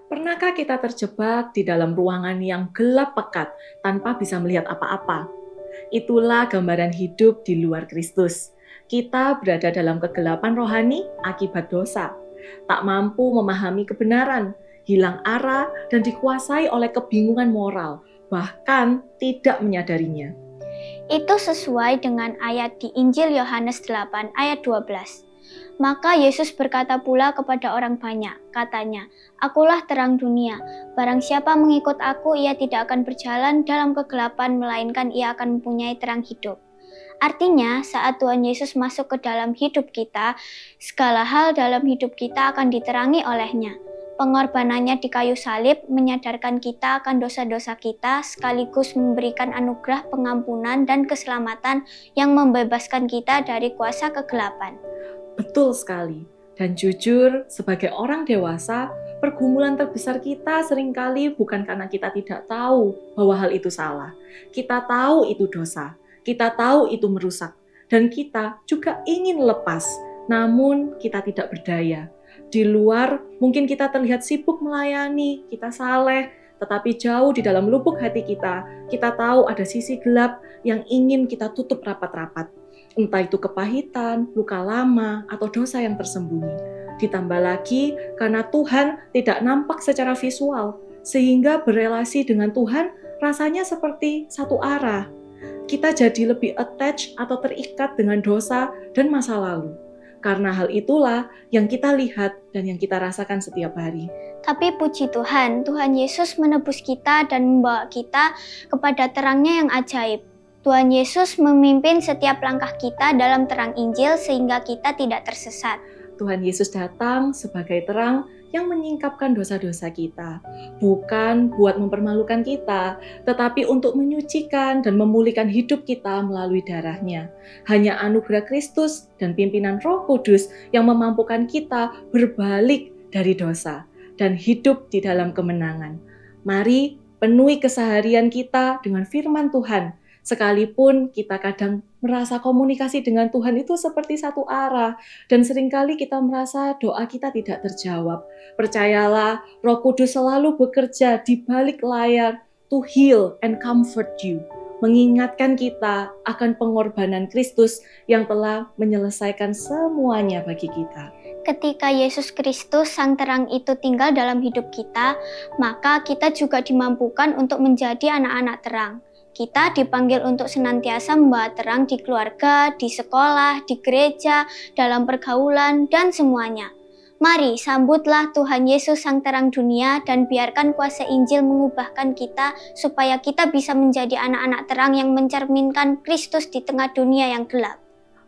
Pernahkah kita terjebak di dalam ruangan yang gelap pekat tanpa bisa melihat apa-apa? Itulah gambaran hidup di luar Kristus. Kita berada dalam kegelapan rohani akibat dosa, tak mampu memahami kebenaran, hilang arah, dan dikuasai oleh kebingungan moral, bahkan tidak menyadarinya. Itu sesuai dengan ayat di Injil Yohanes 8 ayat 12. Maka Yesus berkata pula kepada orang banyak, katanya, "Akulah terang dunia. Barang siapa mengikut aku, ia tidak akan berjalan dalam kegelapan, melainkan ia akan mempunyai terang hidup." Artinya, saat Tuhan Yesus masuk ke dalam hidup kita, segala hal dalam hidup kita akan diterangi olehnya. Pengorbanannya di kayu salib menyadarkan kita akan dosa-dosa kita, sekaligus memberikan anugerah pengampunan dan keselamatan yang membebaskan kita dari kuasa kegelapan. Betul sekali. Dan jujur, sebagai orang dewasa, pergumulan terbesar kita seringkali bukan karena kita tidak tahu bahwa hal itu salah. Kita tahu itu dosa, kita tahu itu merusak, dan kita juga ingin lepas, namun kita tidak berdaya. Di luar, mungkin kita terlihat sibuk melayani, kita saleh, tetapi jauh di dalam lubuk hati kita tahu ada sisi gelap yang ingin kita tutup rapat-rapat. Entah itu kepahitan, luka lama, atau dosa yang tersembunyi. Ditambah lagi karena Tuhan tidak nampak secara visual, sehingga berelasi dengan Tuhan rasanya seperti satu arah. Kita jadi lebih attached atau terikat dengan dosa dan masa lalu. Karena hal itulah yang kita lihat dan yang kita rasakan setiap hari. Tapi puji Tuhan, Tuhan Yesus menebus kita dan membawa kita kepada terangnya yang ajaib. Tuhan Yesus memimpin setiap langkah kita dalam terang Injil sehingga kita tidak tersesat. Tuhan Yesus datang sebagai terang yang menyingkapkan dosa-dosa kita, bukan buat mempermalukan kita, tetapi untuk menyucikan dan memulihkan hidup kita melalui darahnya. Hanya anugerah Kristus dan pimpinan Roh Kudus yang memampukan kita berbalik dari dosa dan hidup di dalam kemenangan. Mari penuhi keseharian kita dengan firman Tuhan, sekalipun kita kadang merasa komunikasi dengan Tuhan itu seperti satu arah, dan seringkali kita merasa doa kita tidak terjawab. Percayalah, Roh Kudus selalu bekerja di balik layar to heal and comfort you, mengingatkan kita akan pengorbanan Kristus yang telah menyelesaikan semuanya bagi kita. Ketika Yesus Kristus, Sang Terang itu tinggal dalam hidup kita, maka kita juga dimampukan untuk menjadi anak-anak terang. Kita dipanggil untuk senantiasa membawa terang di keluarga, di sekolah, di gereja, dalam pergaulan, dan semuanya. Mari sambutlah Tuhan Yesus Sang Terang dunia dan biarkan kuasa Injil mengubahkan kita supaya kita bisa menjadi anak-anak terang yang mencerminkan Kristus di tengah dunia yang gelap.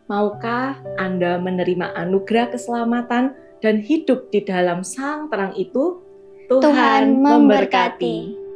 Maukah Anda menerima anugerah keselamatan dan hidup di dalam Sang Terang itu? Tuhan memberkati.